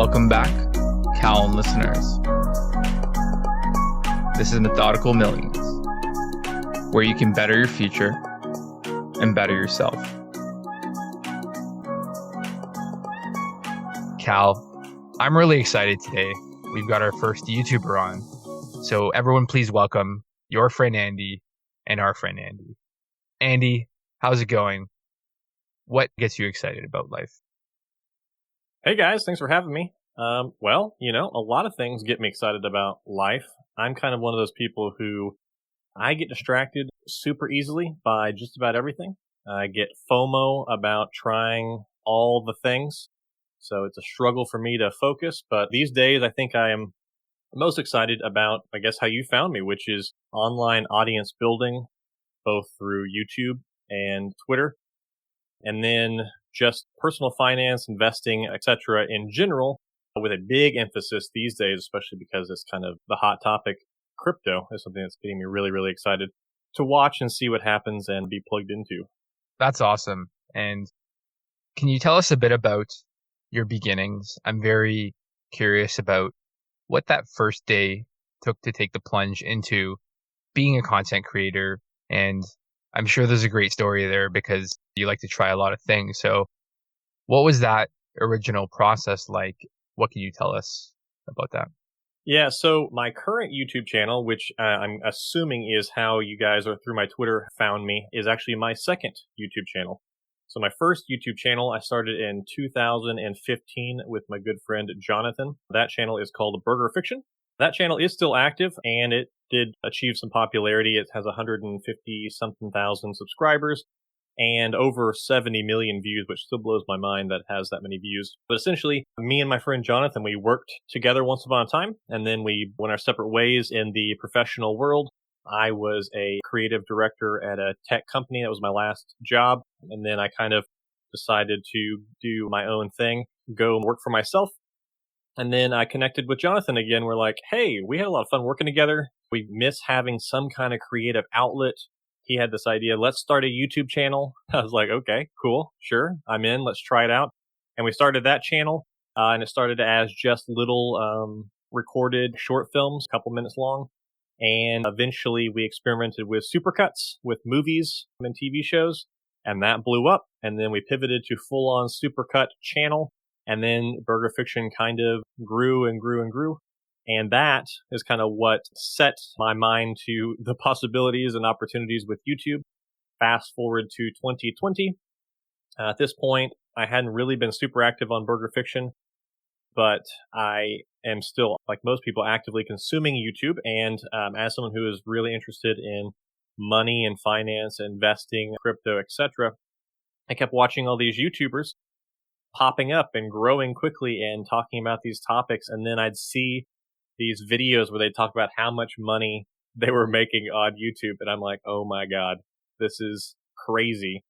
Welcome back, Calum listeners. This is Methodical Millions, where you can better your future and better yourself. Cal, I'm really excited today. We've got our first YouTuber on. So everyone please welcome your friend Andy and our friend Andy. Andy, how's it going? What gets you excited about life? Hey guys, thanks for having me. A lot of things get me excited about life. I'm kind of one of those people who I get distracted super easily by just about everything. I get FOMO about trying all the things. So it's a struggle for me to focus. But these days, I think I am most excited about, how you found me, which is online audience building, both through YouTube and Twitter. And then just personal finance, investing, etc. in general, with a big emphasis these days, especially because it's kind of the hot topic. Crypto is something that's getting me really, really excited to watch and see what happens and be plugged into. That's awesome. And can you tell us a bit about your beginnings? I'm very curious about what that first day took to take the plunge into being a content creator. And I'm sure there's a great story there because you like to try a lot of things. So what was that original process like? What can you tell us about that? Yeah, so my current YouTube channel, which I'm assuming is how you guys or through my Twitter found me, is actually my second YouTube channel. So my first YouTube channel I started in 2015 with my good friend Jonathan. That channel is called Burger Fiction. That channel is still active and it did achieve some popularity. It has 150 something thousand subscribers and over 70 million views, which still blows my mind that has that many views. But essentially, me and my friend Jonathan, we worked together once upon a time, and then we went our separate ways in the professional world. I was a creative director at a tech company. That was my last job. And then I kind of decided to do my own thing, go work for myself. And then I connected with Jonathan again. We're like, hey, we had a lot of fun working together. We miss having some kind of creative outlet. He had this idea, let's start a YouTube channel. I was like, okay, cool, sure, I'm in, let's try it out. And we started that channel, and it started as just little recorded short films, a couple minutes long. And eventually we experimented with supercuts, with movies and TV shows, and that blew up. And then we pivoted to full-on supercut channel, and then Burger Fiction kind of grew and grew and grew. And that is kind of what set my mind to the possibilities and opportunities with YouTube. Fast forward to 2020. At this point, I hadn't really been super active on Burger Fiction, but I am still, like most people, actively consuming YouTube. And as someone who is really interested in money and finance, investing, crypto, etc., I kept watching all these YouTubers popping up and growing quickly and talking about these topics. And then I'd see these videos where they talk about how much money they were making on YouTube. And I'm like, oh my God, this is crazy.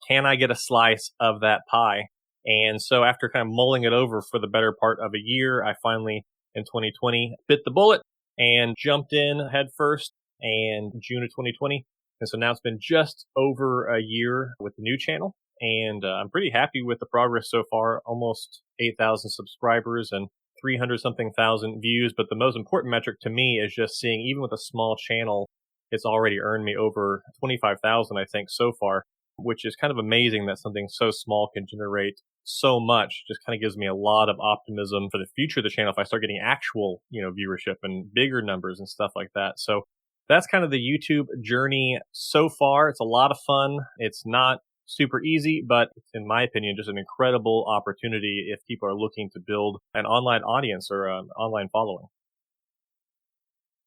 Can I get a slice of that pie? And so after kind of mulling it over for the better part of a year, I finally, in 2020, bit the bullet and jumped in head first in June of 2020. And so now it's been just over a year with the new channel. And I'm pretty happy with the progress so far, almost 8,000 subscribers and 300 something thousand views. But the most important metric to me is just seeing, even with a small channel, it's already earned me over 25,000, I think, so far, which is kind of amazing that something so small can generate so much. Just kind of gives me a lot of optimism for the future of the channel if I start getting actual, viewership and bigger numbers and stuff like that. So that's kind of the YouTube journey so far. It's a lot of fun. It's not super easy, but in my opinion, just an incredible opportunity if people are looking to build an online audience or an online following.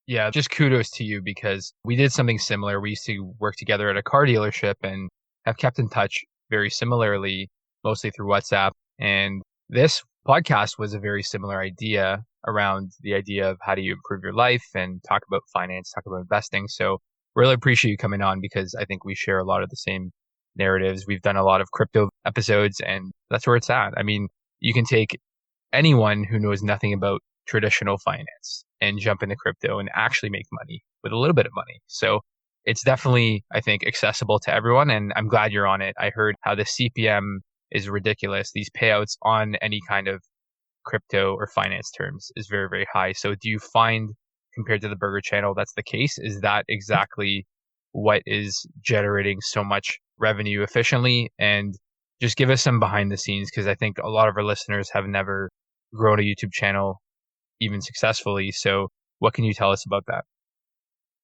Yeah, just kudos to you because we did something similar. We used to work together at a car dealership and have kept in touch very similarly, mostly through WhatsApp. And this podcast was a very similar idea around the idea of how do you improve your life and talk about finance, talk about investing. So really appreciate you coming on because I think we share a lot of the same narratives. We've done a lot of crypto episodes and that's where it's at. I mean, you can take anyone who knows nothing about traditional finance and jump into crypto and actually make money with a little bit of money. So it's definitely, I think, accessible to everyone. And I'm glad you're on it. I heard how the CPM is ridiculous. These payouts on any kind of crypto or finance terms is very, very high. So do you find, compared to the burger channel, that's the case? Is that exactly what is generating so much revenue efficiently? And just give us some behind the scenes, because I think a lot of our listeners have never grown a YouTube channel even successfully. So what can you tell us about that?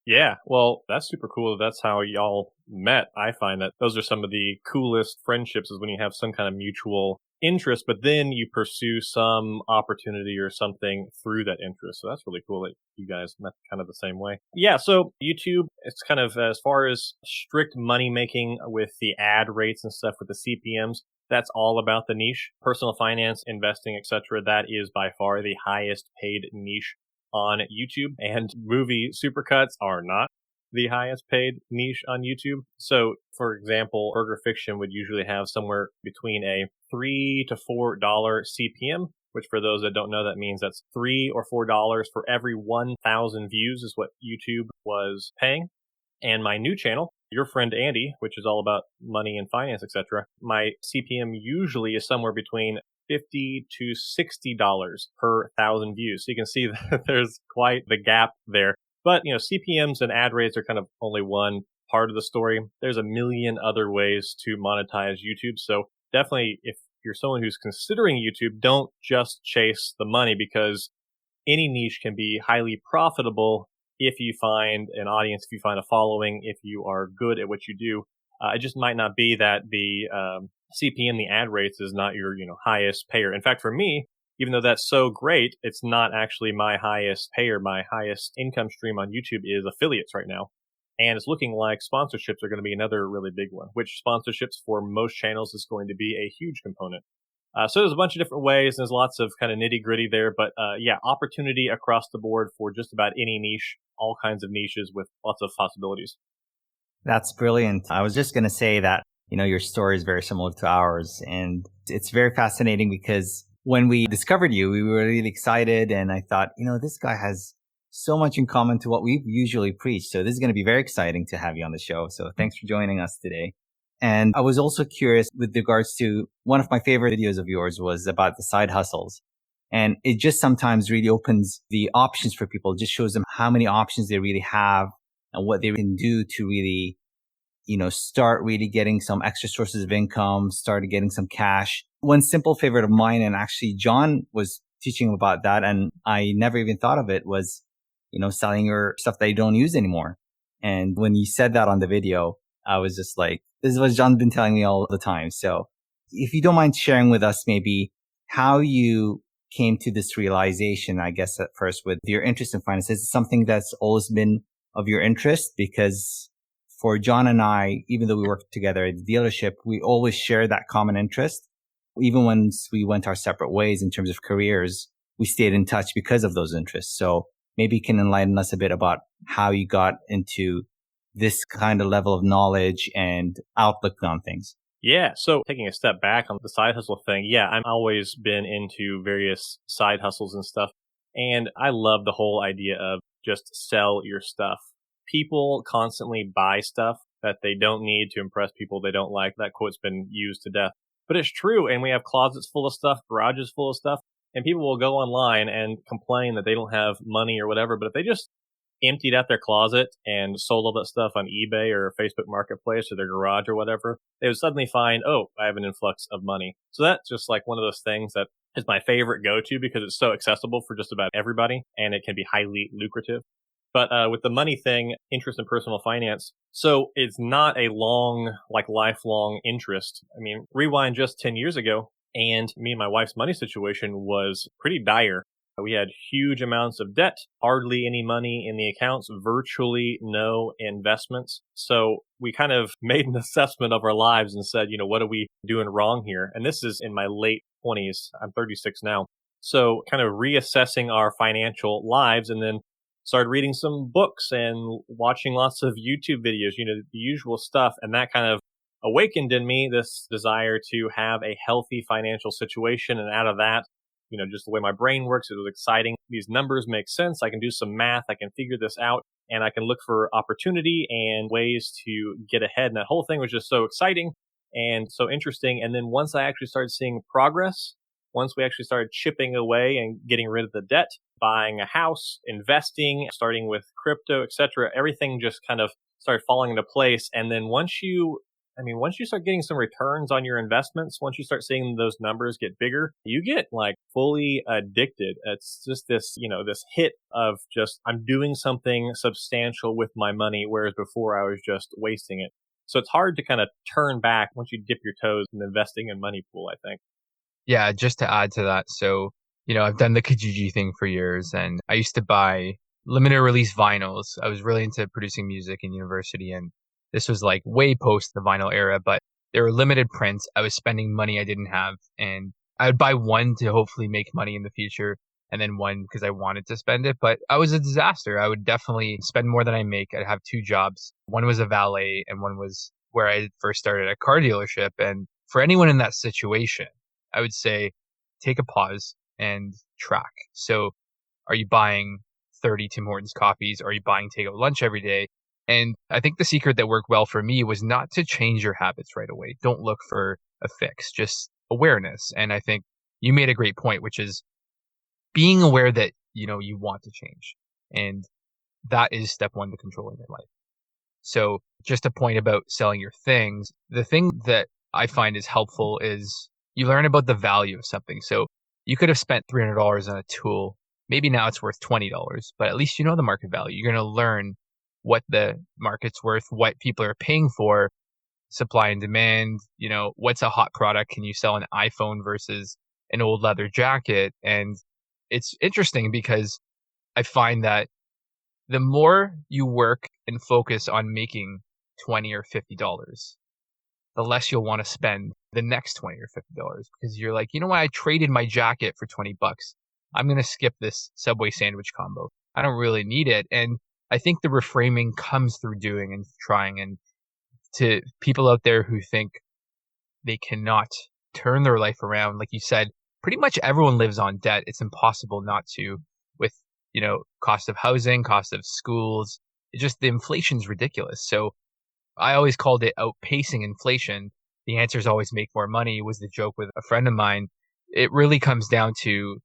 Yeah, well, that's super cool. That's how y'all met. I find that those are some of the coolest friendships is when you have some kind of mutual interest, but then you pursue some opportunity or something through that interest. So that's really cool that you guys met kind of the same way. Yeah, so YouTube, it's kind of as far as strict money making with the ad rates and stuff with the CPMs, that's all about the niche. Personal finance, investing, etc. That is by far the highest paid niche on YouTube, and movie supercuts are not the highest paid niche on YouTube. So, for example, Burger Fiction would usually have somewhere between a $3 to $4 CPM, which for those that don't know, that means that's $3 or $4 for every 1,000 views is what YouTube was paying. And my new channel, Your Friend Andy, which is all about money and finance, etc., my CPM usually is somewhere between $50 to $60 per 1,000 views. So you can see that there's quite the gap there. But, CPMs and ad rates are kind of only one part of the story. There's a million other ways to monetize YouTube. So definitely, if you're someone who's considering YouTube, don't just chase the money, because any niche can be highly profitable if you find an audience, if you find a following, if you are good at what you do. It just might not be that the CPM, the ad rates, is not your highest payer. In fact, for me, even though that's so great, it's not actually my highest payer. My highest income stream on YouTube is affiliates right now. And it's looking like sponsorships are going to be another really big one, which sponsorships for most channels is going to be a huge component. So there's a bunch of different ways, and there's lots of kind of nitty gritty there. But yeah, opportunity across the board for just about any niche, all kinds of niches with lots of possibilities. That's brilliant. I was just going to say that, your story is very similar to ours. And it's very fascinating because when we discovered you, we were really excited. And I thought, this guy has so much in common to what we usually preach. So this is going to be very exciting to have you on the show. So thanks for joining us today. And I was also curious with regards to one of my favorite videos of yours was about the side hustles. And it just sometimes really opens the options for people, just shows them how many options they really have and what they can do to really, start really getting some extra sources of income, start getting some cash. One simple favorite of mine, and actually John was teaching about that, and I never even thought of it, was, selling your stuff that you don't use anymore. And when you said that on the video, I was just like, this is what John's been telling me all the time. So if you don't mind sharing with us maybe how you came to this realization, I guess at first with your interest in finance, is it something that's always been of your interest? Because for John and I, even though we work together at the dealership, we always share that common interest. Even once we went our separate ways in terms of careers, we stayed in touch because of those interests. So maybe you can enlighten us a bit about how you got into this kind of level of knowledge and outlook on things. Yeah. So taking a step back on the side hustle thing. Yeah. I've always been into various side hustles and stuff. And I love the whole idea of just sell your stuff. People constantly buy stuff that they don't need to impress people they don't like. That quote's been used to death, but it's true. And we have closets full of stuff, garages full of stuff, and people will go online and complain that they don't have money or whatever. But if they just emptied out their closet and sold all that stuff on eBay or Facebook Marketplace or their garage or whatever, they would suddenly find, oh, I have an influx of money. So that's just like one of those things that is my favorite go-to because it's so accessible for just about everybody and it can be highly lucrative. But with the money thing, interest in personal finance, so it's not a lifelong interest. I mean, rewind just 10 years ago, and me and my wife's money situation was pretty dire. We had huge amounts of debt, hardly any money in the accounts, virtually no investments. So we kind of made an assessment of our lives and said, what are we doing wrong here? And this is in my late 20s. I'm 36 now. So kind of reassessing our financial lives, and then started reading some books and watching lots of YouTube videos, the usual stuff. And that kind of awakened in me this desire to have a healthy financial situation. And out of that, just the way my brain works, it was exciting. These numbers make sense. I can do some math. I can figure this out, and I can look for opportunity and ways to get ahead. And that whole thing was just so exciting and so interesting. And then once I actually started seeing progress, once we actually started chipping away and getting rid of the debt, buying a house, investing, starting with crypto, etc., everything just kind of started falling into place. And then once you start getting some returns on your investments, once you start seeing those numbers get bigger, you get like fully addicted. It's just this, this hit of just, I'm doing something substantial with my money, whereas before I was just wasting it. So it's hard to kind of turn back once you dip your toes in investing in money pool, I think. Yeah, just to add to that. So, I've done the Kijiji thing for years, and I used to buy limited release vinyls. I was really into producing music in university, and this was like way post the vinyl era, but they were limited prints. I was spending money I didn't have, and I would buy one to hopefully make money in the future, and then one because I wanted to spend it. But I was a disaster. I would definitely spend more than I make. I'd have two jobs. One was a valet, and one was where I first started a car dealership. And for anyone in that situation, I would say take a pause and track. So are you buying 30 Tim Hortons coffees? Are you buying takeout lunch every day? And I think the secret that worked well for me was not to change your habits right away. Don't look for a fix, just awareness. And I think you made a great point, which is being aware that, you want to change. And that is step one to controlling your life. So just a point about selling your things. The thing that I find is helpful is you learn about the value of something. So you could have spent $300 on a tool. Maybe now it's worth $20, but at least you know the market value. You're going to learn what the market's worth, what people are paying for, supply and demand, what's a hot product? Can you sell an iPhone versus an old leather jacket? And it's interesting because I find that the more you work and focus on making $20 or $50, the less you'll want to spend the next $20 or $50 because you're like, you know what? I traded my jacket for $20. I'm going to skip this Subway sandwich combo. I don't really need it. And I think the reframing comes through doing and trying. And to people out there who think they cannot turn their life around, like you said, pretty much everyone lives on debt. It's impossible not to with, cost of housing, cost of schools. The inflation's ridiculous. So I always called it outpacing inflation. The answer is always make more money was the joke with a friend of mine. It really comes down to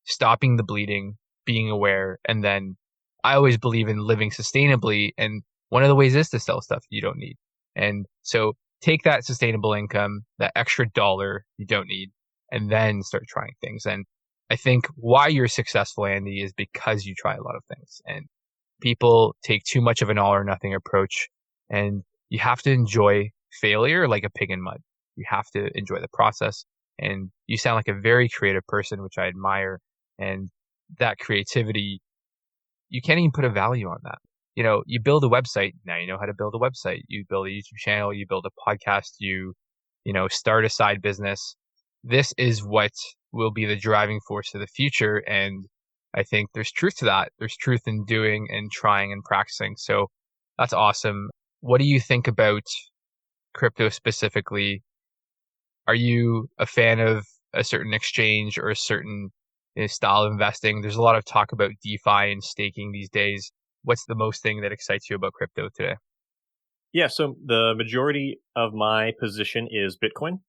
stopping the bleeding, being aware, and then I always believe in living sustainably. And one of the ways is to sell stuff you don't need. And so take that sustainable income, that extra dollar you don't need, and then start trying things. And I think why you're successful, Andy, is because you try a lot of things. And people take too much of an all or nothing approach. And you have to enjoy failure like a pig in mud. You have to enjoy the process. And you sound like a very creative person, which I admire. And that creativity, you can't even put a value on that. You build a website. Now you know how to build a website. You build a YouTube channel. You build a podcast. You start a side business. This is what will be the driving force of the future. And I think there's truth to that. There's truth in doing and trying and practicing. So that's awesome. What do you think about crypto specifically? Are you a fan of a certain exchange or a certain style of investing? There's a lot of talk about DeFi and staking these days. What's the most thing that excites you about crypto today? Yeah, so the majority of my position is Bitcoin.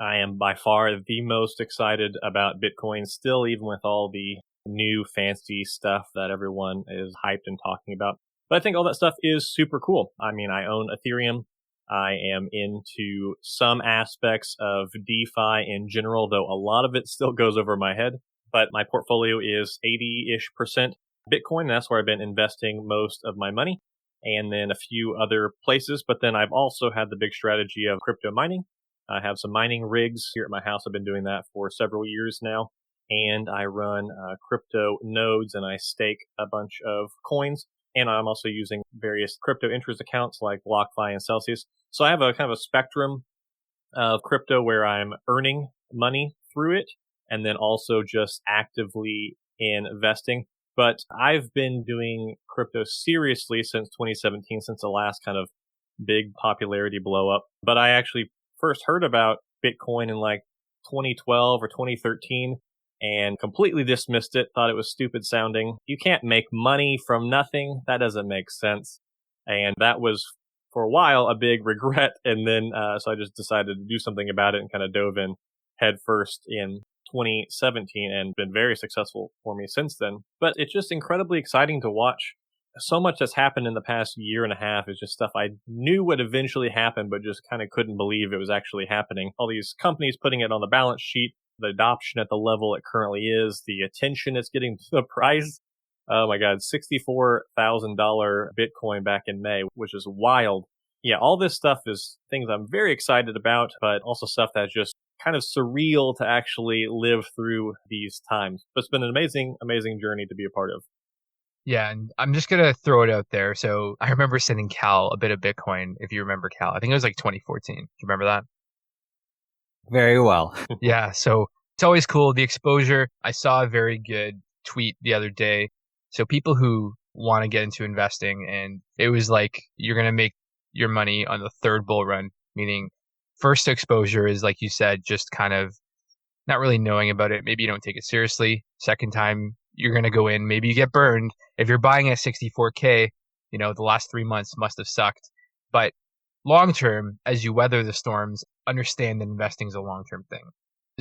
I am by far the most excited about Bitcoin still, even with all the new fancy stuff that everyone is hyped and talking about. But I think all that stuff is super cool. I mean, I own Ethereum. I am into some aspects of DeFi in general, though a lot of it still goes over my head. But my portfolio is 80-ish% Bitcoin. And that's where I've been investing most of my money, and then a few other places. But then I've also had the big strategy of crypto mining. I have some mining rigs here at my house. I've been doing that for several years now. And I run crypto nodes and I stake a bunch of coins. And I'm also using various crypto interest accounts like BlockFi and Celsius. So I have a kind of a spectrum of crypto where I'm earning money through it and then also just actively investing. But I've been doing crypto seriously since 2017, since the last kind of big popularity blow up. But I actually first heard about Bitcoin in like 2012 or 2013 and completely dismissed it, thought it was stupid sounding. You can't make money from nothing. That doesn't make sense. And that was for a while a big regret. And then so I just decided to do something about it and kind of dove in head first in 2017 and been very successful for me since then. But it's just incredibly exciting to watch. So much that's happened in the past year and a half is just stuff I knew would eventually happen, but just kind of couldn't believe it was actually happening. All these companies putting it on the balance sheet, the adoption at the level it currently is, the attention it's getting, the price. Oh my God, $64,000 Bitcoin back in May, which is wild. Yeah, all this stuff is things I'm very excited about, but also stuff that's just kind of surreal to actually live through these times. But it's been an amazing, amazing journey to be a part of. Yeah, and I'm just gonna throw it out there. So I remember sending Cal a bit of Bitcoin, if you remember Cal. I think it was like 2014. Do you remember that? Very well. Yeah, so it's always cool. The exposure. I saw a very good tweet the other day. So people who want to get into investing, and it was like you're gonna make your money on the third bull run, meaning first exposure is like you said, just kind of not really knowing about it. Maybe you don't take it seriously. Second time, you're going to go in. Maybe you get burned. If you're buying at 64K, the last 3 months must have sucked. But long term, as you weather the storms, understand that investing is a long term thing.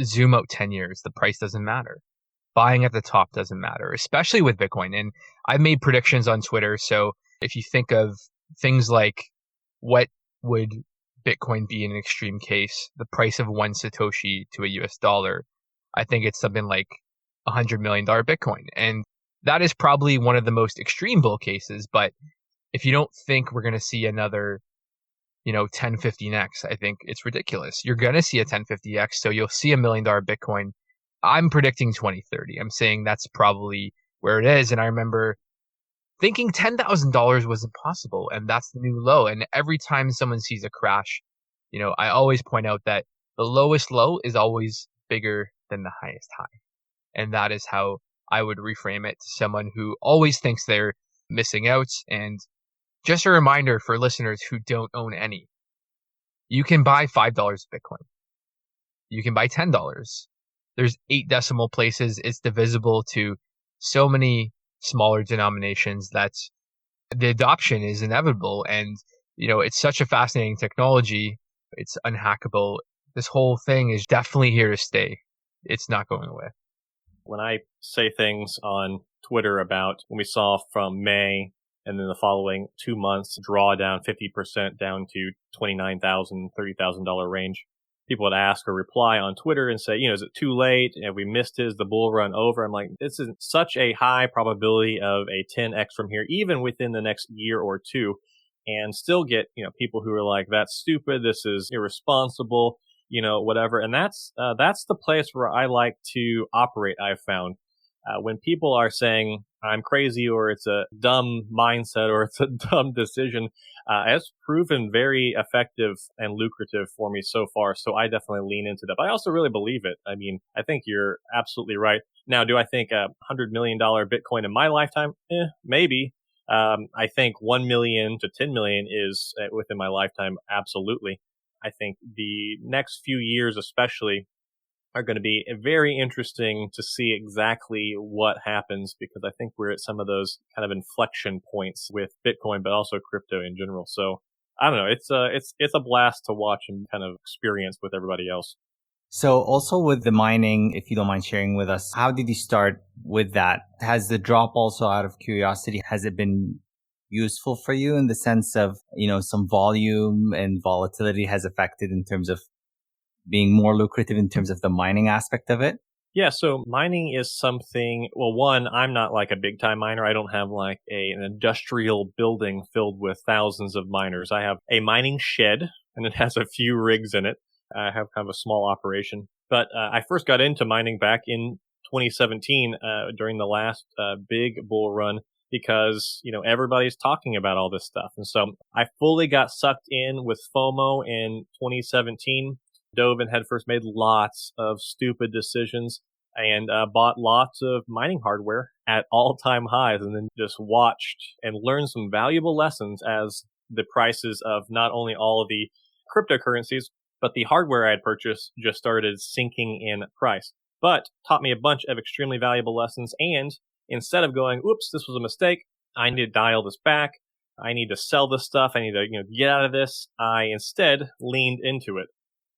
Zoom out 10 years. The price doesn't matter. Buying at the top doesn't matter, especially with Bitcoin. And I've made predictions on Twitter. So if you think of things like what would Bitcoin be in an extreme case, the price of one Satoshi to a US dollar, I think it's something like $100 million Bitcoin. And that is probably one of the most extreme bull cases. But if you don't think we're going to see another, 1015x, I think it's ridiculous. You're going to see a 1050x. So you'll see $1 million Bitcoin. I'm predicting 2030. I'm saying that's probably where it is. And I remember thinking $10,000 was impossible, and that's the new low. And every time someone sees a crash, I always point out that the lowest low is always bigger than the highest high. And that is how I would reframe it to someone who always thinks they're missing out. And just a reminder for listeners who don't own any, you can buy $5 Bitcoin. You can buy $10. There's 8 decimal places. It's divisible to so many smaller denominations that the adoption is inevitable. And, it's such a fascinating technology. It's unhackable. This whole thing is definitely here to stay. It's not going away. When I say things on Twitter about when we saw from May and then the following 2 months draw down 50% down to $29,000, $30,000 range, people would ask or reply on Twitter and say, is it too late? Have we missed it? Is the bull run over? I'm like, this is such a high probability of a 10x from here, even within the next year or two, and still get, people who are like, that's stupid. This is irresponsible, whatever. And that's the place where I like to operate. I've found when people are saying I'm crazy or it's a dumb mindset or it's a dumb decision, it's proven very effective and lucrative for me so far. So I definitely lean into that. But I also really believe it. I mean, I think you're absolutely right. Now, do I think $100 million Bitcoin in my lifetime? Maybe. I think 1 million to 10 million is within my lifetime. Absolutely. I think the next few years, especially, are going to be very interesting to see exactly what happens, because I think we're at some of those kind of inflection points with Bitcoin, but also crypto in general. So I don't know. It's a blast to watch and kind of experience with everybody else. So also with the mining, if you don't mind sharing with us, how did you start with that? Has the drop also, out of curiosity, has it been useful for you in the sense of, some volume and volatility has affected in terms of being more lucrative in terms of the mining aspect of it? Yeah, so mining is something, well, one, I'm not like a big time miner. I don't have like an industrial building filled with thousands of miners. I have a mining shed and it has a few rigs in it. I have kind of a small operation, but I first got into mining back in 2017 during the last big bull run, because, everybody's talking about all this stuff. And so I fully got sucked in with FOMO in 2017. Dove in headfirst, made lots of stupid decisions, and bought lots of mining hardware at all-time highs, and then just watched and learned some valuable lessons as the prices of not only all of the cryptocurrencies, but the hardware I had purchased just started sinking in price. But taught me a bunch of extremely valuable lessons, and instead of going, oops, this was a mistake, I need to dial this back, I need to sell this stuff, I need to get out of this, I instead leaned into it.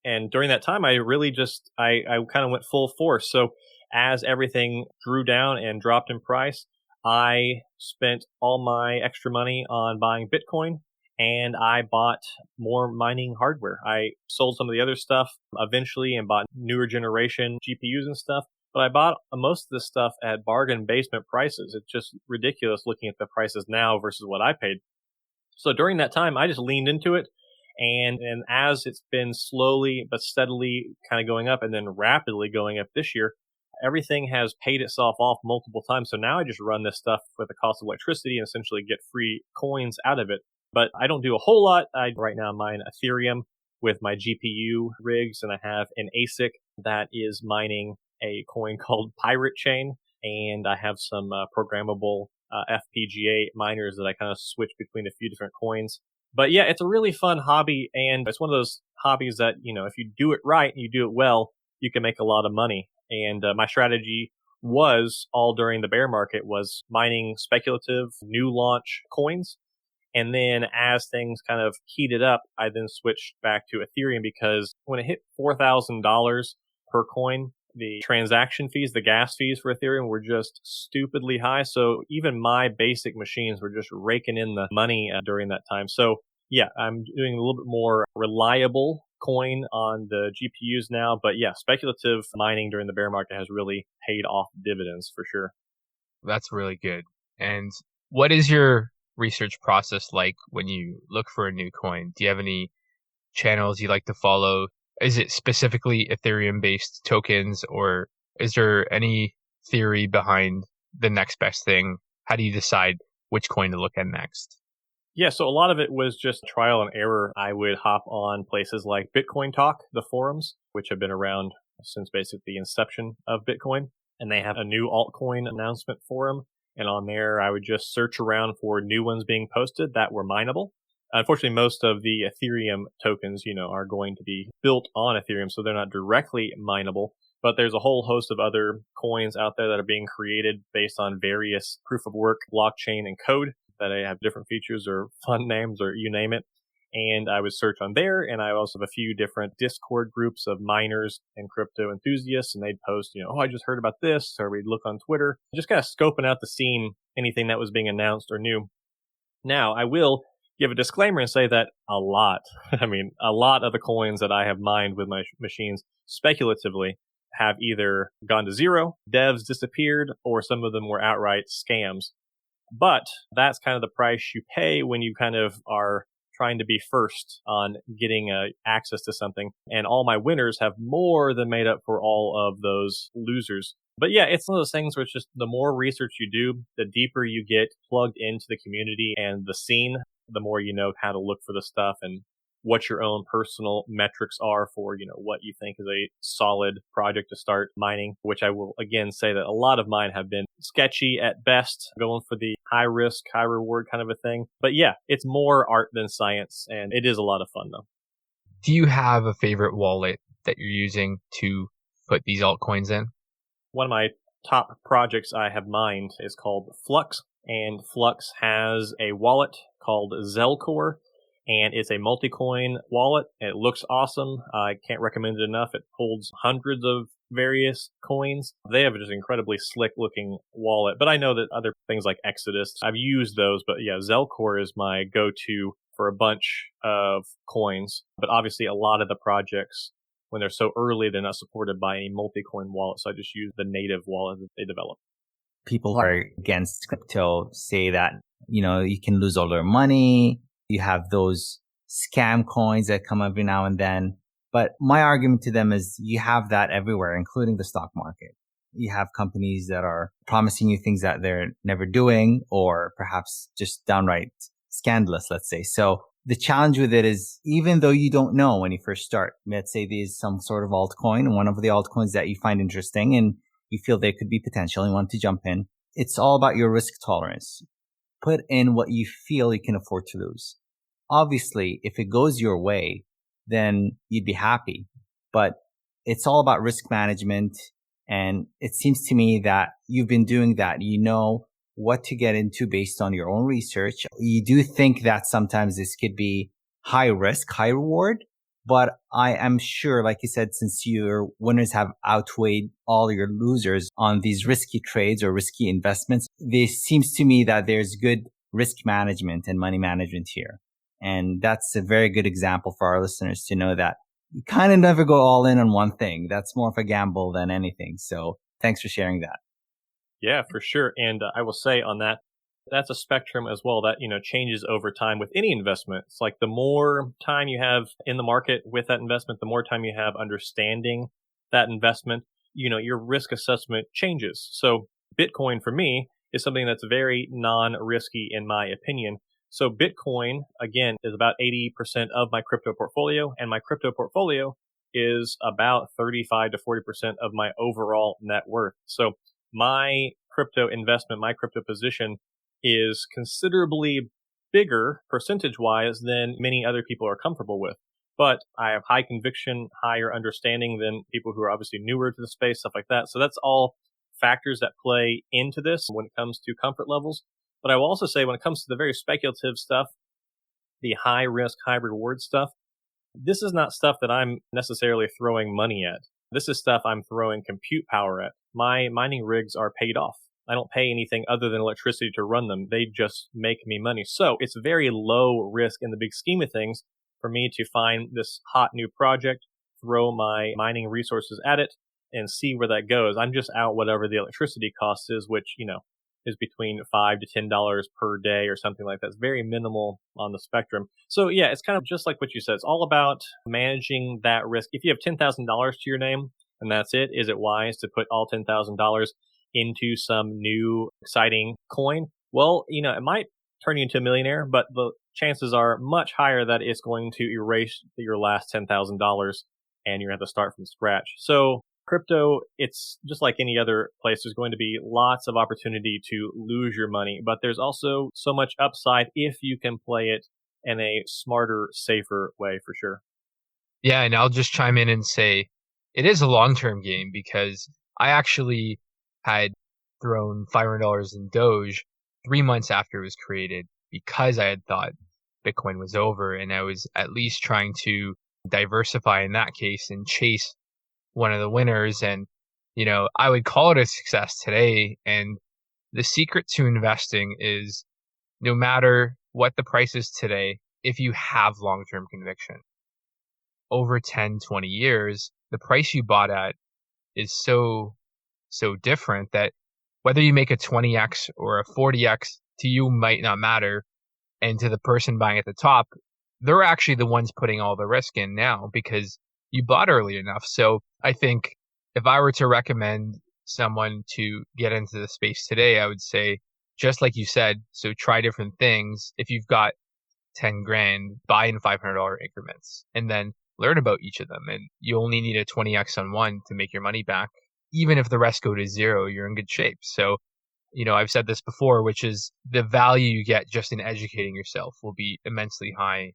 And during that time, I really I kind of went full force. So as everything drew down and dropped in price, I spent all my extra money on buying Bitcoin, and I bought more mining hardware. I sold some of the other stuff eventually and bought newer generation GPUs and stuff. But I bought most of this stuff at bargain basement prices. It's just ridiculous looking at the prices now versus what I paid. So during that time, I just leaned into it. And as it's been slowly but steadily kind of going up and then rapidly going up this year, everything has paid itself off multiple times. So now I just run this stuff with the cost of electricity and essentially get free coins out of it. But I don't do a whole lot. I right now mine Ethereum with my GPU rigs, and I have an ASIC that is mining a coin called Pirate Chain, and I have some programmable FPGA miners that I kind of switch between a few different coins. But yeah, it's a really fun hobby, and it's one of those hobbies that, if you do it right and you do it well, you can make a lot of money. And my strategy was all during the bear market was mining speculative new launch coins. And then as things kind of heated up, I then switched back to Ethereum because when it hit $4,000 per coin, the transaction fees, the gas fees for Ethereum were just stupidly high. So even my basic machines were just raking in the money during that time. So yeah, I'm doing a little bit more reliable coin on the GPUs now. But yeah, speculative mining during the bear market has really paid off dividends for sure. That's really good. And what is your research process like when you look for a new coin? Do you have any channels you like to follow? Is it specifically Ethereum-based tokens, or is there any theory behind the next best thing? How do you decide which coin to look at next? Yeah, so a lot of it was just trial and error. I would hop on places like Bitcoin Talk, the forums, which have been around since basically the inception of Bitcoin. And they have a new altcoin announcement forum. And on there, I would just search around for new ones being posted that were mineable. Unfortunately, most of the Ethereum tokens, are going to be built on Ethereum, so they're not directly mineable. But there's a whole host of other coins out there that are being created based on various proof of work, blockchain, and code that have different features or fun names or you name it. And I would search on there, and I also have a few different Discord groups of miners and crypto enthusiasts, and they'd post, I just heard about this, or we'd look on Twitter, just kind of scoping out the scene, anything that was being announced or new. Now, I will give a disclaimer and say that a lot of the coins that I have mined with my machines speculatively have either gone to zero, devs disappeared, or some of them were outright scams. But that's kind of the price you pay when you kind of are trying to be first on getting access to something. And all my winners have more than made up for all of those losers. But yeah, it's one of those things where it's just the more research you do, the deeper you get plugged into the community and the scene, the more you know how to look for the stuff and what your own personal metrics are for, what you think is a solid project to start mining, which I will again say that a lot of mine have been sketchy at best, going for the high risk, high reward kind of a thing. But yeah, it's more art than science, and it is a lot of fun though. Do you have a favorite wallet that you're using to put these altcoins in? One of my top projects I have mined is called Flux, and Flux has a wallet called Zelcore. And it's a multi-coin wallet. It looks awesome. I can't recommend it enough. It holds hundreds of various coins. They have just incredibly slick looking wallet. But I know that other things like Exodus, I've used those. But yeah, Zelcore is my go-to for a bunch of coins. But obviously a lot of the projects, when they're so early, they're not supported by a multi-coin wallet. So I just use the native wallet that they develop. People who are against crypto say that, you can lose all their money. You have those scam coins that come every now and then. But my argument to them is you have that everywhere, including the stock market. You have companies that are promising you things that they're never doing, or perhaps just downright scandalous, let's say. So the challenge with it is, even though you don't know when you first start, let's say there's some sort of altcoin, one of the altcoins that you find interesting and you feel there could be potential and want to jump in, it's all about your risk tolerance. Put in what you feel you can afford to lose. Obviously, if it goes your way, then you'd be happy. But it's all about risk management. And it seems to me that you've been doing that. You know what to get into based on your own research. You do think that sometimes this could be high risk, high reward. But I am sure, like you said, since your winners have outweighed all your losers on these risky trades or risky investments, it seems to me that there's good risk management and money management here. And that's a very good example for our listeners to know that you kind of never go all in on one thing. That's more of a gamble than anything. So thanks for sharing that. Yeah, for sure. And I will say on that, that's a spectrum as well that, changes over time with any investment. It's like the more time you have in the market with that investment, the more time you have understanding that investment, your risk assessment changes. So Bitcoin for me is something that's very non-risky in my opinion. So Bitcoin, again, is about 80% of my crypto portfolio, and my crypto portfolio is about 35 to 40% of my overall net worth. So my crypto investment, my crypto position is considerably bigger percentage wise than many other people are comfortable with. But I have high conviction, higher understanding than people who are obviously newer to the space, stuff like that. So that's all factors that play into this when it comes to comfort levels. But I will also say when it comes to the very speculative stuff, the high risk, high reward stuff, this is not stuff that I'm necessarily throwing money at. This is stuff I'm throwing compute power at. My mining rigs are paid off. I don't pay anything other than electricity to run them. They just make me money. So it's very low risk in the big scheme of things for me to find this hot new project, throw my mining resources at it, and see where that goes. I'm just out whatever the electricity cost is, which, is between $5 to $10 per day or something like that. It's very minimal on the spectrum. So yeah, it's kind of just like what you said. It's all about managing that risk. If you have $10,000 to your name and that's it, is it wise to put all $10,000 into some new exciting coin? Well, it might turn you into a millionaire, but the chances are much higher that it's going to erase your last $10,000 and you're going to have to start from scratch. So crypto, it's just like any other place. There's going to be lots of opportunity to lose your money, but there's also so much upside if you can play it in a smarter, safer way for sure. Yeah, and I'll just chime in and say it is a long-term game because I actually had thrown $500 in Doge 3 months after it was created because I had thought Bitcoin was over, and I was at least trying to diversify in that case and chase one of the winners. And, I would call it a success today. And the secret to investing is no matter what the price is today, if you have long-term conviction, over 10, 20 years, the price you bought at is so different that whether you make a 20x or a 40x to you might not matter. And to the person buying at the top, they're actually the ones putting all the risk in now because you bought early enough. So I think if I were to recommend someone to get into the space today, I would say, just like you said, so try different things. If you've got 10 grand, buy in $500 increments and then learn about each of them. And you only need a 20x on one to make your money back. Even if the rest go to zero, you're in good shape. So, I've said this before, which is the value you get just in educating yourself will be immensely high.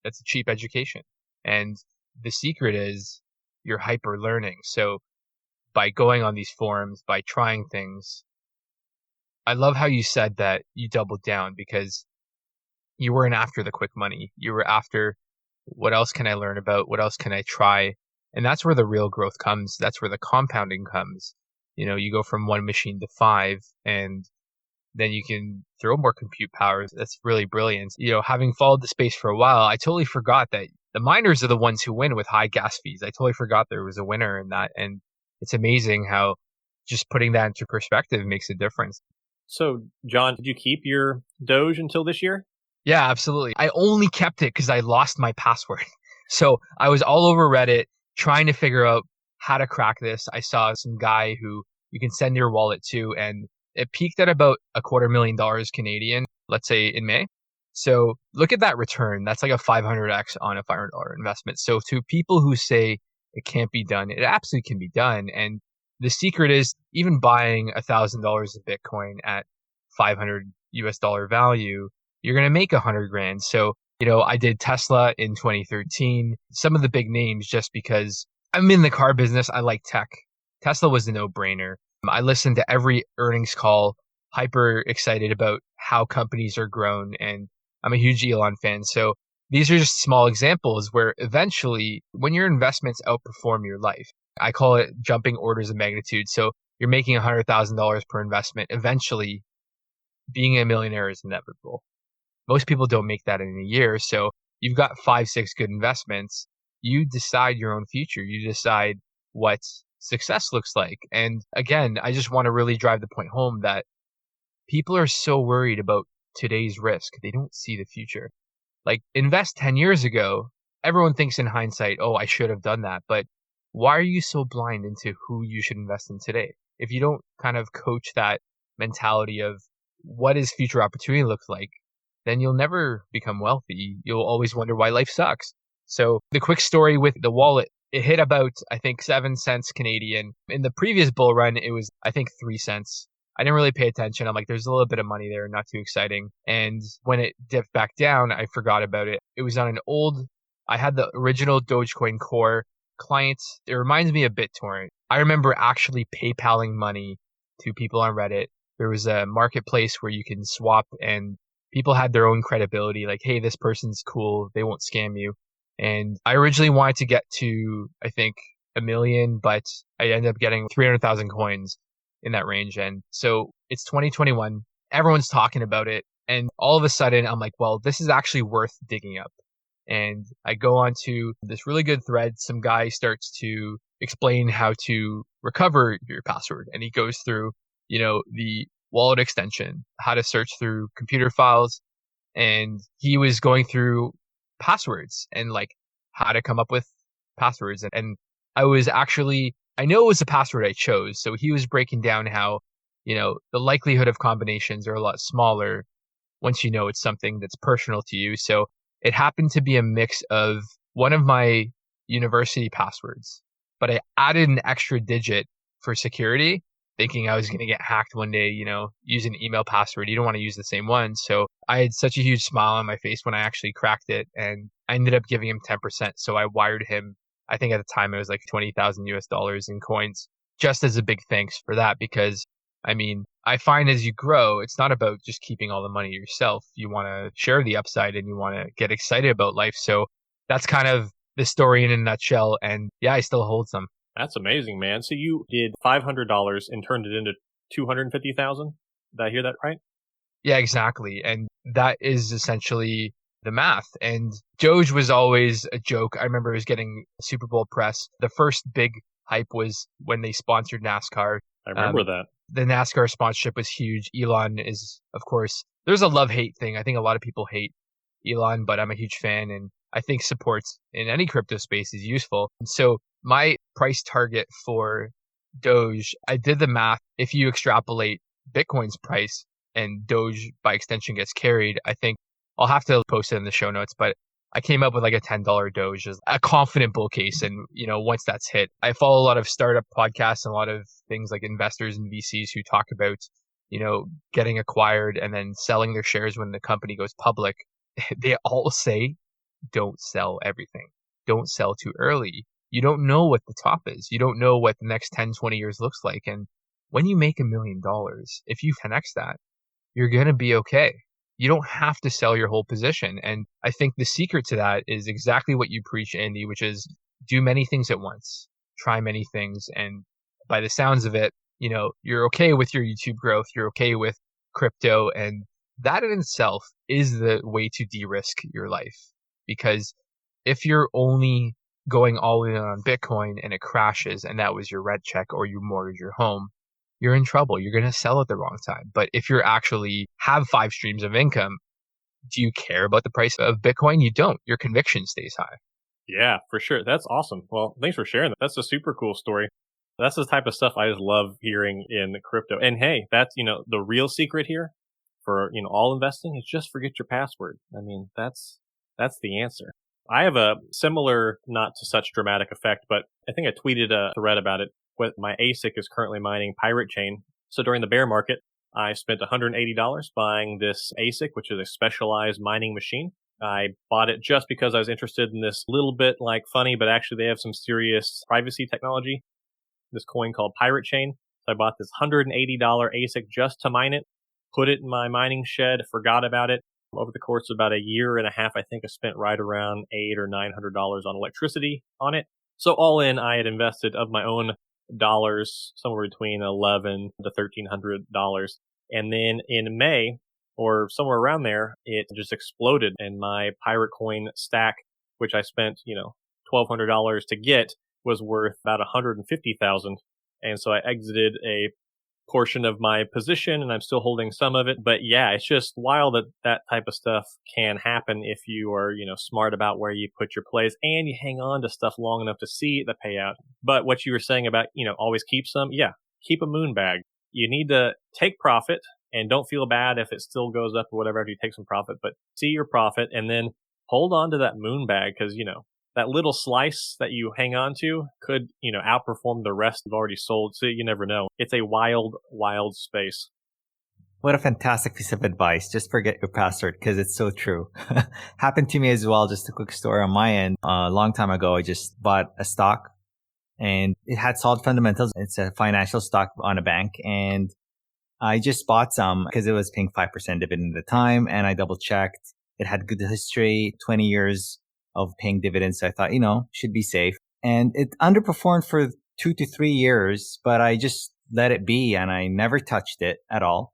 That's a cheap education. And the secret is you're hyper learning. So by going on these forums, by trying things, I love how you said that you doubled down because you weren't after the quick money. You were after what else can I learn about? What else can I try? And that's where the real growth comes. That's where the compounding comes. You go from one machine to 5 and then you can throw more compute power. That's really brilliant. Having followed the space for a while, I totally forgot that the miners are the ones who win with high gas fees. I totally forgot there was a winner in that. And it's amazing how just putting that into perspective makes a difference. So, John, did you keep your Doge until this year? Yeah, absolutely. I only kept it because I lost my password. So I was all over Reddit trying to figure out how to crack this. I saw some guy who you can send your wallet to, and it peaked at about $250,000 Canadian, let's say in May. So look at that return. That's like a 500x on a $500 investment. So to people who say it can't be done, it absolutely can be done. And the secret is even buying $1,000 of Bitcoin at 500 US dollar value, you're going to make 100 grand. So, I did Tesla in 2013, some of the big names just because I'm in the car business. I like tech. Tesla was a no-brainer. I listened to every earnings call, hyper excited about how companies are grown, and I'm a huge Elon fan. So these are just small examples where eventually when your investments outperform your life, I call it jumping orders of magnitude. So you're making $100,000 per investment. Eventually being a millionaire is inevitable. Most people don't make that in a year. So you've got 5, 6 good investments. You decide your own future. You decide what success looks like. And again, I just want to really drive the point home that people are so worried about today's risk. They don't see the future. Like invest 10 years ago, everyone thinks in hindsight, oh, I should have done that. But why are you so blind into who you should invest in today? If you don't kind of coach that mentality of what does future opportunity look like, then you'll never become wealthy. You'll always wonder why life sucks. So the quick story with the wallet, it hit about, I think, 7 cents Canadian. In the previous bull run, it was, I think, 3 cents. I didn't really pay attention. I'm like, there's a little bit of money there, not too exciting. And when it dipped back down, I forgot about it. It was on I had the original Dogecoin Core client. It reminds me of BitTorrent. I remember actually PayPaling money to people on Reddit. There was a marketplace where you can swap and people had their own credibility. Like, hey, this person's cool. They won't scam you. And I originally wanted to get to, I think, 1 million, but I ended up getting 300,000 coins in that range. And so it's 2021. Everyone's talking about it. And all of a sudden, I'm like, well, this is actually worth digging up. And I go on to this really good thread. Some guy starts to explain how to recover your password. And he goes through, the wallet extension, how to search through computer files. And he was going through passwords and like how to come up with passwords. And I know it was the password I chose. So he was breaking down how, the likelihood of combinations are a lot smaller once you know it's something that's personal to you. So it happened to be a mix of one of my university passwords, but I added an extra digit for security, thinking I was going to get hacked one day, use an email password. You don't want to use the same one. So I had such a huge smile on my face when I actually cracked it, and I ended up giving him 10%. So I wired him, I think at the time it was like 20,000 US dollars in coins, just as a big thanks for that. Because I find as you grow, it's not about just keeping all the money yourself. You want to share the upside and you want to get excited about life. So that's kind of the story in a nutshell. And yeah, I still hold some. That's amazing, man. So you did $500 and turned it into 250,000. Did I hear that right? Yeah, exactly. And that is essentially the math. And Doge was always a joke. I remember it was getting Super Bowl press. The first big hype was when they sponsored NASCAR. I remember that. The NASCAR sponsorship was huge. Elon is, of course, there's a love-hate thing. I think a lot of people hate Elon, but I'm a huge fan, and I think supports in any crypto space is useful. And so my price target for Doge, I did the math. If you extrapolate Bitcoin's price and Doge by extension gets carried, I think I'll have to post it in the show notes, but I came up with like a $10 Doge as a confident bull case. And, once that's hit, I follow a lot of startup podcasts and a lot of things like investors and VCs who talk about, getting acquired and then selling their shares when the company goes public. They all say, don't sell everything. Don't sell too early. You don't know what the top is. You don't know what the next 10, 20 years looks like. And when you make $1 million, if you 10x that, you're going to be okay. You don't have to sell your whole position. And I think the secret to that is exactly what you preach, Andy, which is do many things at once, try many things. And by the sounds of it, you're okay with your YouTube growth. You're okay with crypto. And that in itself is the way to de-risk your life. Because if you're only going all in on Bitcoin and it crashes and that was your rent check or you mortgage your home, you're in trouble. You're going to sell at the wrong time. But if you're actually have 5 streams of income, do you care about the price of Bitcoin? You don't. Your conviction stays high. Yeah, for sure. That's awesome. Well, thanks for sharing that. That's a super cool story. That's the type of stuff I just love hearing in crypto. And hey, that's, the real secret here for, all investing is just forget your password. That's the answer. I have a similar, not to such dramatic effect, but I think I tweeted a thread about it. With my ASIC is currently mining Pirate Chain. So during the bear market, I spent $180 buying this ASIC, which is a specialized mining machine. I bought it just because I was interested in this little bit like funny, but actually they have some serious privacy technology. This coin called Pirate Chain. So I bought this $180 ASIC just to mine it, put it in my mining shed, forgot about it. Over the course of about a year and a half, I think I spent right around $800 or $900 on electricity on it. So all in, I had invested of my own dollars somewhere between $1,100 to $1,300. And then in May, or somewhere around there, it just exploded, and my Pirate Coin stack, which I spent, $1,200 to get, was worth about $150,000. And so I exited a portion of my position, and I'm still holding some of it. But yeah, it's just wild that that type of stuff can happen if you are, smart about where you put your plays and you hang on to stuff long enough to see the payout. But what you were saying about, always keep some. Yeah, keep a moon bag. You need to take profit and don't feel bad if it still goes up or whatever after you take some profit, but see your profit and then hold on to that moon bag, because, that little slice that you hang on to could, outperform the rest you've already sold. So you never know. It's a wild, wild space. What a fantastic piece of advice. Just forget your password, because it's so true. Happened to me as well. Just a quick story on my end. A long time ago, I just bought a stock and it had solid fundamentals. It's a financial stock on a bank, and I just bought some because it was paying 5% dividend at the time, and I double checked. It had good history, 20 years of paying dividends. So I thought, should be safe. And it underperformed for 2 to 3 years, but I just let it be and I never touched it at all,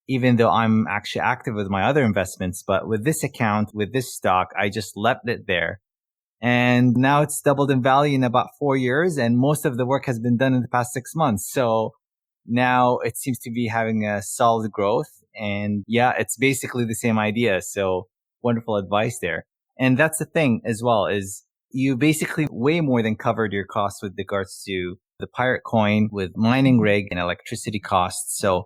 even though I'm actually active with my other investments. But with this account, with this stock, I just left it there. And now it's doubled in value in about 4 years. And most of the work has been done in the past 6 months. So now it seems to be having a solid growth. And yeah, it's basically the same idea. So wonderful advice there. And that's the thing as well, is you basically way more than covered your costs with regards to the Pirate Coin with mining rig and electricity costs. So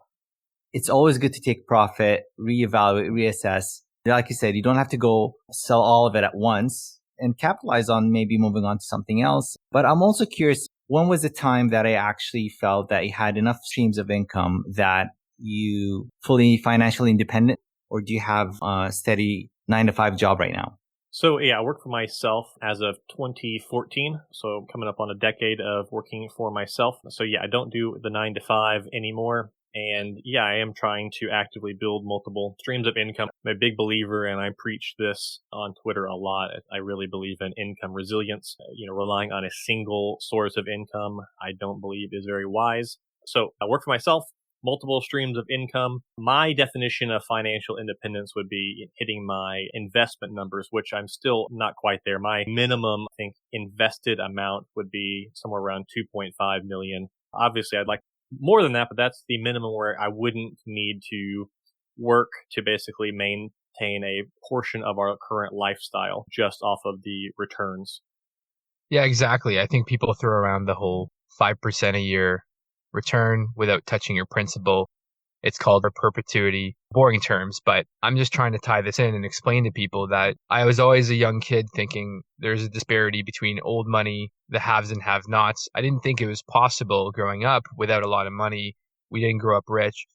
it's always good to take profit, reevaluate, reassess. Like you said, you don't have to go sell all of it at once and capitalize on maybe moving on to something else. But I'm also curious, when was the time that I actually felt that you had enough streams of income that you fully financially independent, or do you have a steady 9-to-5 job right now? So yeah, I work for myself as of 2014. So coming up on a decade of working for myself. So yeah, I don't do the 9 to 5 anymore. And yeah, I am trying to actively build multiple streams of income. I'm a big believer, and I preach this on Twitter a lot. I really believe in income resilience. Relying on a single source of income, I don't believe is very wise. So I work for myself, multiple streams of income. My definition of financial independence would be hitting my investment numbers, which I'm still not quite there. My minimum, I think, invested amount would be somewhere around 2.5 million. Obviously, I'd like more than that, but that's the minimum where I wouldn't need to work to basically maintain a portion of our current lifestyle just off of the returns. Yeah, exactly. I think people throw around the whole 5% a year return without touching your principal. It's called a perpetuity, boring terms, but I'm just trying to tie this in and explain to people that I was always a young kid thinking there's a disparity between old money, the haves and have-nots. I didn't think it was possible growing up without a lot of money. We didn't grow up rich,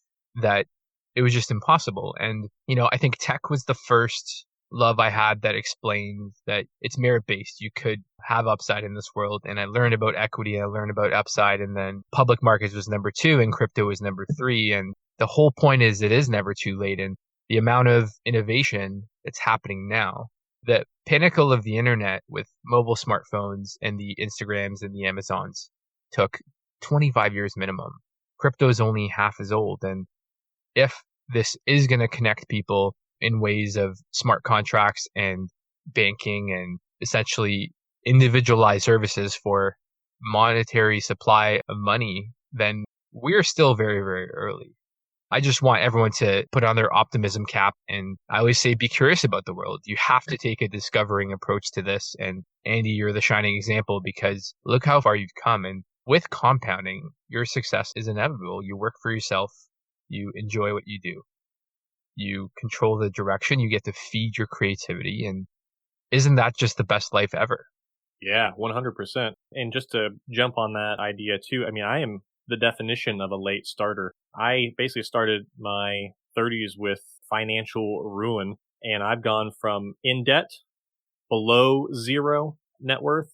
that it was just impossible. And, I think tech was the first love I had that explained that it's merit-based. You could have upside in this world. And I learned about equity, I learned about upside, and then public markets was number 2 and crypto was number 3. And the whole point is it is never too late. And the amount of innovation that's happening now, the pinnacle of the internet with mobile smartphones and the Instagrams and the Amazons took 25 years minimum. Crypto is only half as old. And if this is going to connect people in ways of smart contracts and banking and essentially individualized services for monetary supply of money, then we're still very, very early. I just want everyone to put on their optimism cap. And I always say, be curious about the world. You have to take a discovering approach to this. And Andy, you're the shining example, because look how far you've come. And with compounding, your success is inevitable. You work for yourself. You enjoy what you do. You control the direction. You get to feed your creativity. And isn't that just the best life ever? Yeah, 100%. And just to jump on that idea too, I am the definition of a late starter. I basically started my 30s with financial ruin, and I've gone from in debt, below zero net worth,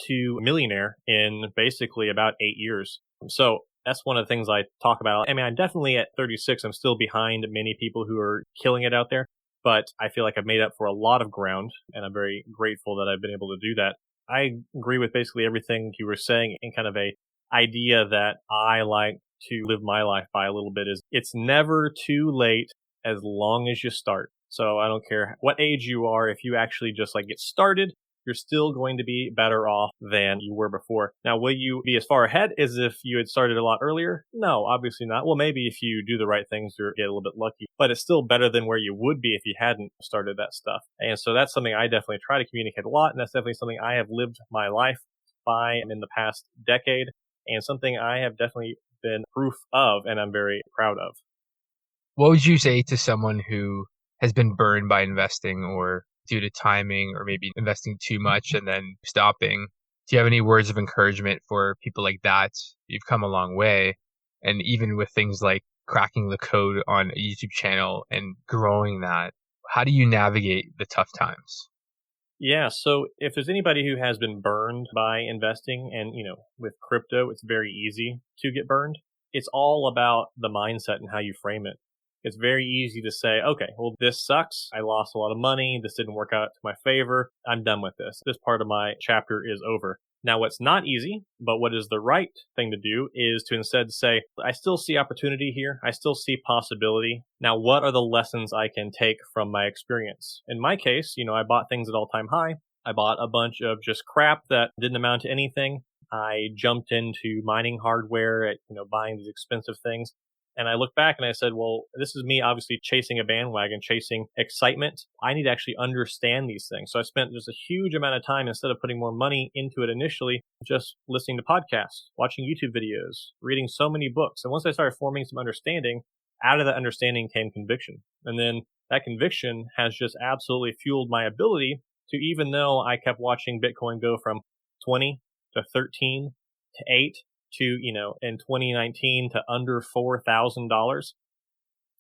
to millionaire in basically about 8 years. So that's one of the things I talk about. I'm definitely at 36. I'm still behind many people who are killing it out there. but I feel like I've made up for a lot of ground, and I'm very grateful that I've been able to do that. I agree with basically everything you were saying, and kind of a idea that I like to live my life by a little bit is it's never too late as long as you start. So I don't care what age you are, if you actually just like get started, you're still going to be better off than you were before. Now, will you be as far ahead as if you had started a lot earlier? No, obviously not. Well, maybe if you do the right things or get a little bit lucky, but it's still better than where you would be if you hadn't started that stuff. And so that's something I definitely try to communicate a lot. And that's definitely something I have lived my life by in the past decade, and something I have definitely been proof of and I'm very proud of. What would you say to someone who has been burned by investing or due to timing or maybe investing too much and then stopping? Do you have any words of encouragement for people like that? You've come a long way. And even with things like cracking the code on a YouTube channel and growing that, how do you navigate the tough times? Yeah, so if there's anybody who has been burned by investing, and with crypto, it's very easy to get burned. It's all about the mindset and how you frame it. It's very easy to say, okay, well, this sucks. I lost a lot of money. This didn't work out to my favor. I'm done with this. This part of my chapter is over. Now, what's not easy, but what is the right thing to do is to instead say, I still see opportunity here. I still see possibility. Now, what are the lessons I can take from my experience? In my case, I bought things at all-time high. I bought a bunch of just crap that didn't amount to anything. I jumped into mining hardware at, buying these expensive things. And I look back and I said, well, this is me obviously chasing a bandwagon, chasing excitement. I need to actually understand these things. So I spent just a huge amount of time, instead of putting more money into it initially, just listening to podcasts, watching YouTube videos, reading so many books. And once I started forming some understanding, out of that understanding came conviction. And then that conviction has just absolutely fueled my ability to, even though I kept watching Bitcoin go from 20 to 13 to 8, to, in 2019 to under $4,000,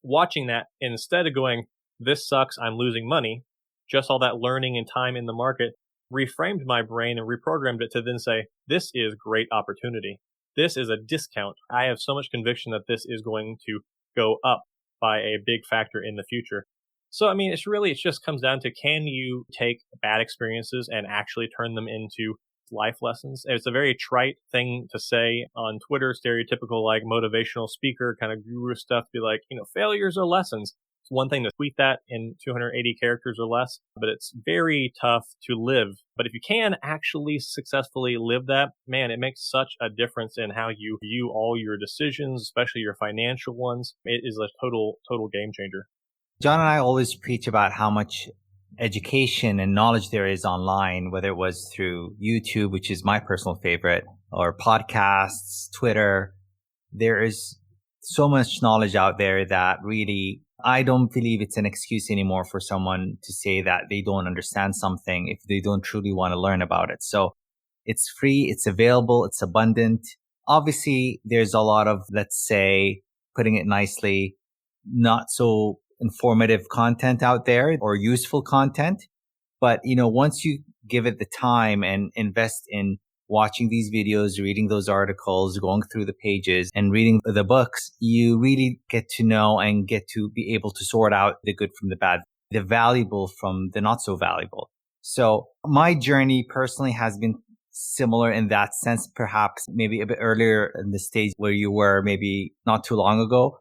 watching that, instead of going, this sucks, I'm losing money, just all that learning and time in the market reframed my brain and reprogrammed it to then say, this is great opportunity. This is a discount. I have so much conviction that this is going to go up by a big factor in the future. So, it just comes down to, can you take bad experiences and actually turn them into life lessons? It's a very trite thing to say on Twitter, stereotypical like motivational speaker kind of guru stuff, be like, failures are lessons. It's one thing to tweet that in 280 characters or less, but it's very tough to live. But if you can actually successfully live that, man, it makes such a difference in how you view all your decisions, especially your financial ones. It is a total game changer. John and I always preach about how much education and knowledge there is online, whether it was through YouTube, which is my personal favorite, or podcasts, Twitter. There is so much knowledge out there that really, I don't believe it's an excuse anymore for someone to say that they don't understand something if they don't truly want to learn about it. So it's free, it's available, it's abundant. Obviously, there's a lot of, let's say, putting it nicely, not so informative content out there or useful content. But, once you give it the time and invest in watching these videos, reading those articles, going through the pages and reading the books, you really get to know and get to be able to sort out the good from the bad, the valuable from the not so valuable. So my journey personally has been similar in that sense, perhaps maybe a bit earlier in the stage where you were maybe not too long ago.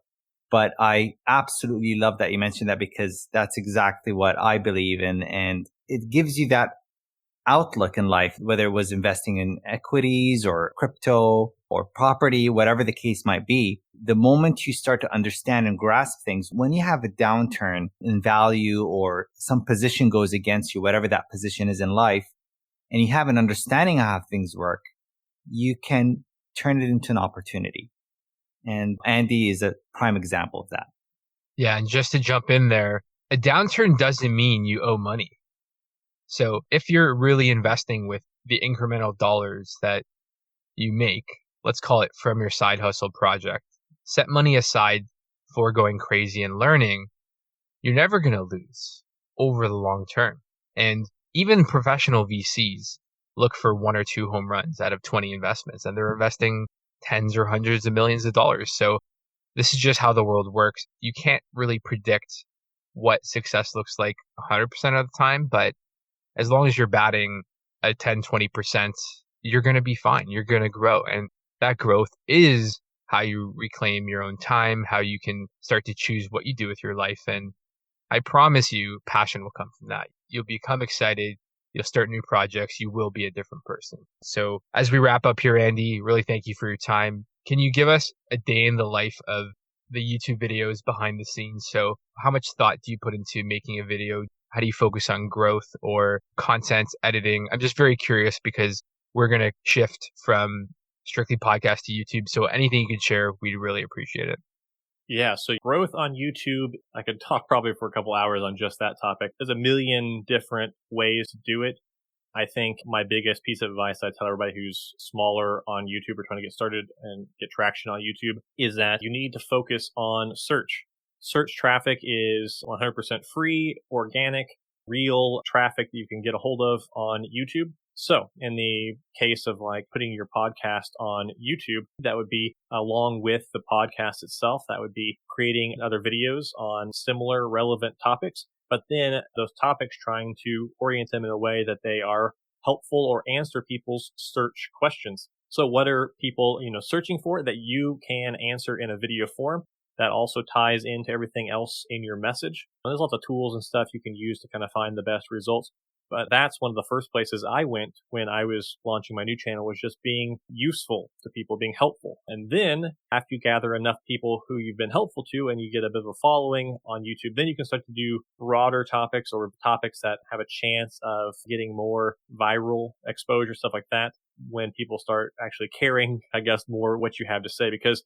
But I absolutely love that you mentioned that, because that's exactly what I believe in. And it gives you that outlook in life, whether it was investing in equities or crypto or property, whatever the case might be. The moment you start to understand and grasp things, when you have a downturn in value or some position goes against you, whatever that position is in life, and you have an understanding of how things work, you can turn it into an opportunity. And Andy is a prime example of that. Yeah, and just to jump in there, a downturn doesn't mean you owe money. So if you're really investing with the incremental dollars that you make, let's call it from your side hustle project, set money aside for going crazy and learning, you're never going to lose over the long term. And even professional VCs look for 1 or 2 home runs out of 20 investments, and they're investing tens or hundreds of millions of dollars. So this is just how the world works. You can't really predict what success looks like 100% of the time, but as long as you're batting a 10, 20%, you're going to be fine. You're going to grow. And that growth is how you reclaim your own time, how you can start to choose what you do with your life. And I promise you, passion will come from that. You'll become excited. You'll start new projects. You will be a different person. So as we wrap up here, Andy, really thank you for your time. Can you give us a day in the life of the YouTube videos behind the scenes? So how much thought do you put into making a video? How do you focus on growth or content editing? I'm just very curious because we're going to shift from strictly podcast to YouTube. So anything you can share, we'd really appreciate it. Yeah, so growth on YouTube, I could talk probably for a couple hours on just that topic. There's a million different ways to do it. I think my biggest piece of advice I tell everybody who's smaller on YouTube or trying to get started and get traction on YouTube is that you need to focus on search. Search traffic is 100% free, organic, real traffic that you can get a hold of on YouTube. So in the case of like putting your podcast on YouTube, that would be along with the podcast itself. That would be creating other videos on similar relevant topics, but then those topics trying to orient them in a way that they are helpful or answer people's search questions. So what are people, searching for that you can answer in a video form? That also ties into everything else in your message. And there's lots of tools and stuff you can use to kind of find the best results. But that's one of the first places I went when I was launching my new channel, was just being useful to people, being helpful. And then after you gather enough people who you've been helpful to and you get a bit of a following on YouTube, then you can start to do broader topics or topics that have a chance of getting more viral exposure, stuff like that, when people start actually caring, I guess, more what you have to say. Because,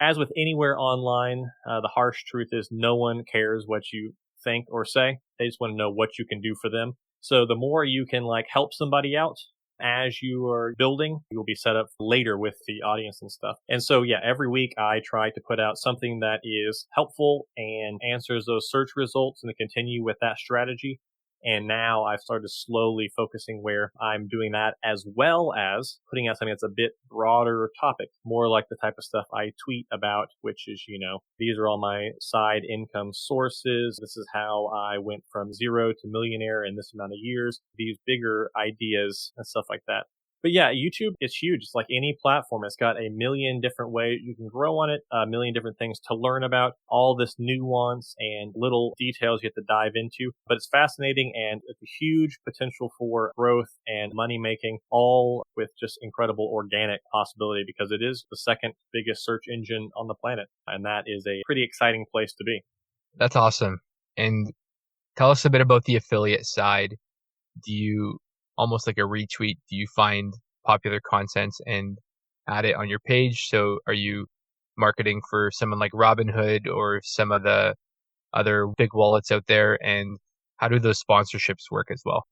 as with anywhere online, the harsh truth is no one cares what you think or say. They just want to know what you can do for them. So the more you can help somebody out as you are building, you'll be set up later with the audience and stuff. And so, yeah, every week I try to put out something that is helpful and answers those search results and to continue with that strategy. And now I've started slowly focusing where I'm doing that as well as putting out something that's a bit broader topic, more like the type of stuff I tweet about, which is, these are all my side income sources. This is how I went from zero to millionaire in this amount of years, these bigger ideas and stuff like that. But yeah, YouTube is huge. It's like any platform. It's got a million different ways you can grow on it, a million different things to learn about, all this nuance and little details you have to dive into. But it's fascinating and it's a huge potential for growth and money making, all with just incredible organic possibility because it is the second biggest search engine on the planet. And that is a pretty exciting place to be. That's awesome. And tell us a bit about the affiliate side. Do you almost like a retweet? Do you find popular content and add it on your page? So are you marketing for someone like Robinhood or some of the other big wallets out there? And how do those sponsorships work as well?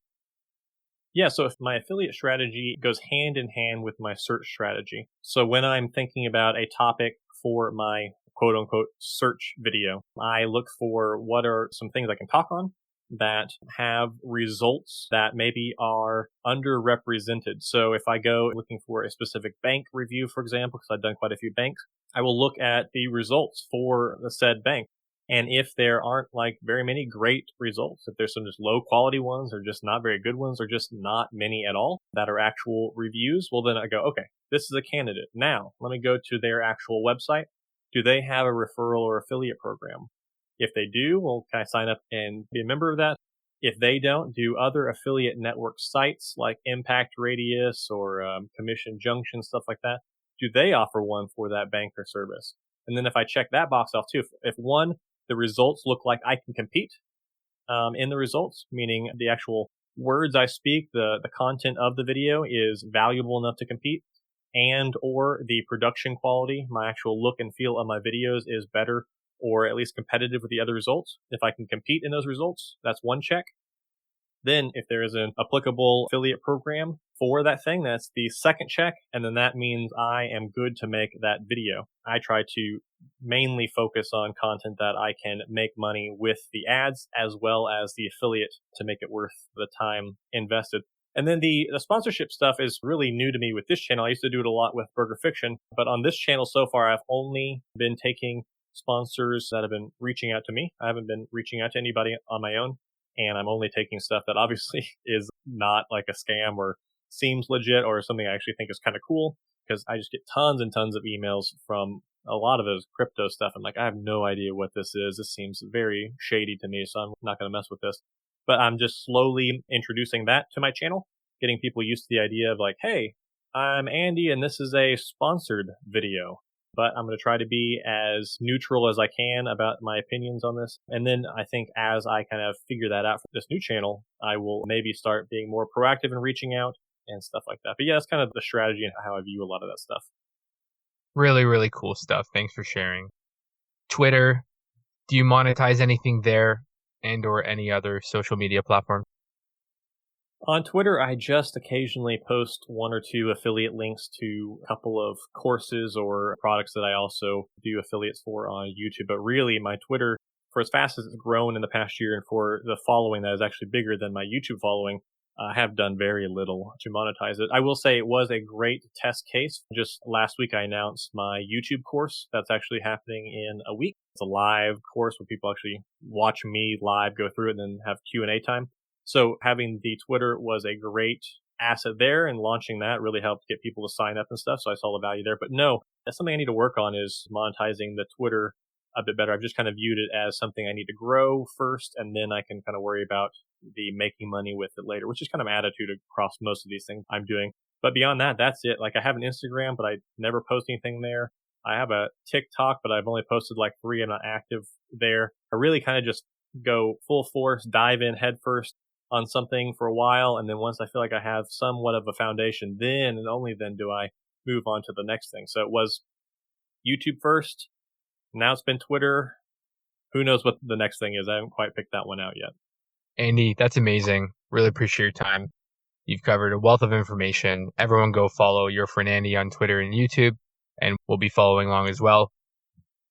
Yeah, so if my affiliate strategy goes hand in hand with my search strategy. So when I'm thinking about a topic for my quote unquote search video, I look for what are some things I can talk on that have results that maybe are underrepresented. So if I go looking for a specific bank review, for example, because I've done quite a few banks, I will look at the results for the said bank. And if there aren't very many great results, if there's some just low quality ones or just not very good ones or just not many at all that are actual reviews, well, then I go, okay, this is a candidate. Now let me go to their actual website. Do they have a referral or affiliate program? If they do, well, can I sign up and be a member of that? If they don't, do other affiliate network sites like Impact Radius or Commission Junction, stuff like that, do they offer one for that bank or service? And then if I check that box off too, if one, the results look like I can compete in the results, meaning the actual words I speak, the content of the video is valuable enough to compete, and or the production quality, my actual look and feel of my videos is better or at least competitive with the other results. If I can compete in those results, that's one check. Then if there is an applicable affiliate program for that thing, that's the second check. And then that means I am good to make that video. I try to mainly focus on content that I can make money with the ads as well as the affiliate to make it worth the time invested. And then the sponsorship stuff is really new to me with this channel. I used to do it a lot with Burger Fiction, but on this channel so far, I've only been taking sponsors that have been reaching out to me. I haven't been reaching out to anybody on my own, and I'm only taking stuff that obviously is not like a scam or seems legit or something I actually think is kind of cool, because I just get tons and tons of emails from a lot of those crypto stuff. I'm like, I have no idea what this is. This seems very shady to me, so I'm not going to mess with this. But I'm just slowly introducing that to my channel, getting people used to the idea of like, hey, I'm Andy and this is a sponsored video. But I'm going to try to be as neutral as I can about my opinions on this. And then I think as I kind of figure that out for this new channel, I will maybe start being more proactive in reaching out and stuff like that. But yeah, that's kind of the strategy and how I view a lot of that stuff. Really, really cool stuff. Thanks for sharing. Twitter, do you monetize anything there and or any other social media platform? On Twitter, I just occasionally post one or two affiliate links to a couple of courses or products that I also do affiliates for on YouTube. But really, my Twitter, for as fast as it's grown in the past year and for the following that is actually bigger than my YouTube following, I have done very little to monetize it. I will say it was a great test case. Just last week, I announced my YouTube course that's actually happening in a week. It's a live course where people actually watch me live go through it and then have Q&A time. So having the Twitter was a great asset there, and launching that really helped get people to sign up and stuff. So I saw the value there. But no, that's something I need to work on, is monetizing the Twitter a bit better. I've just kind of viewed it as something I need to grow first, and then I can kind of worry about the making money with it later, which is kind of my attitude across most of these things I'm doing. But beyond that, that's it. Like, I have an Instagram, but I never post anything there. I have a TikTok, but I've only posted like 3. I'm not active there. I really kind of just go full force, dive in head first on something for a while. And then once I feel like I have somewhat of a foundation, then and only then do I move on to the next thing. So it was YouTube first. Now it's been Twitter. Who knows what the next thing is? I haven't quite picked that one out yet. Andy, that's amazing. Really appreciate your time. You've covered a wealth of information. Everyone go follow Your Friend Andy on Twitter and YouTube, and we'll be following along as well.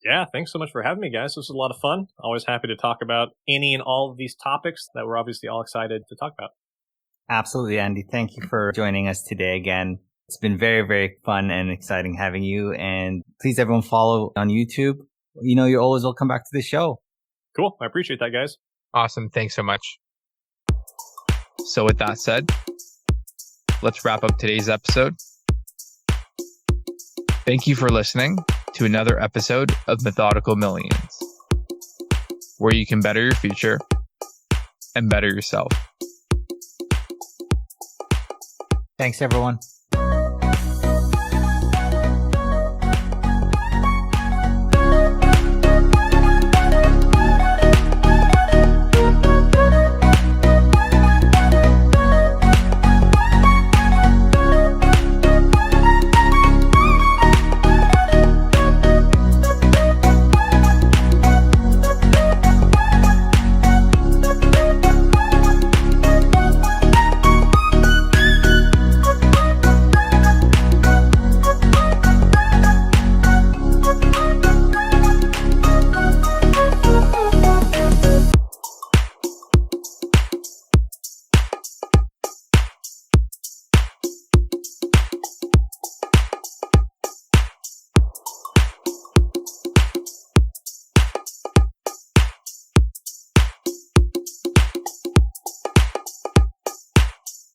Yeah, thanks so much for having me, guys. This was a lot of fun. Always happy to talk about any and all of these topics that we're obviously all excited to talk about. Absolutely, Andy. Thank you for joining us today again. It's been very, very fun and exciting having you. And please, everyone, follow on YouTube. You know, you're always welcome back to the show. Cool. I appreciate that, guys. Awesome. Thanks so much. So with that said, let's wrap up today's episode. Thank you for listening to another episode of Methodical Millions, where you can better your future and better yourself. Thanks, everyone.